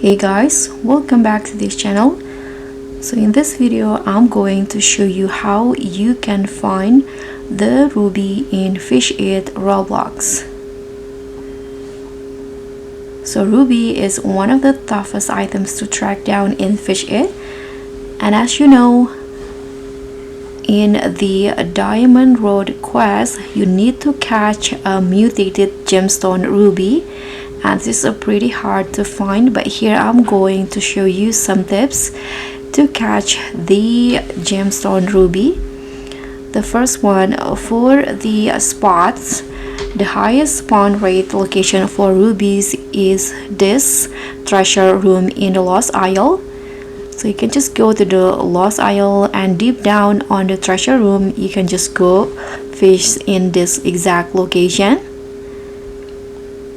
Hey guys, welcome back to this channel. So in this video I'm going to show you how you can find the ruby in Fish It Roblox. So ruby is one of the toughest items to track down in Fish It, and as you know, in the Diamond Road quest you need to catch a mutated gemstone ruby, and this is pretty hard to find, but here I'm going to show you some tips to catch the gemstone ruby. The first one, for the spots, the highest spawn rate location for rubies is this treasure room in the Lost Isle. So you can just go to the Lost Isle, and deep down on the treasure room you can just go fish in this exact location.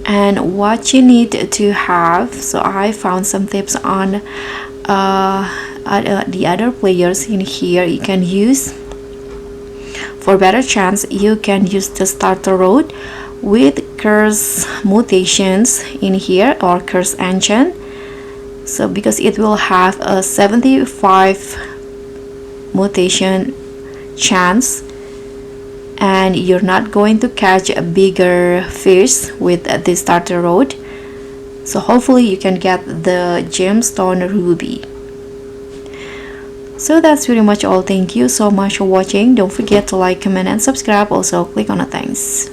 And what you need to have, so I found some tips on the other players in here you can use. For better chance, you can use the starter road with curse mutations in here, or curse engine. So because it will have a 75 mutation chance, and you're not going to catch a bigger fish with the starter road. So hopefully you can get the gemstone ruby. So that's pretty much all. Thank you so much for watching. Don't forget to like, comment and subscribe. Also click on the thanks.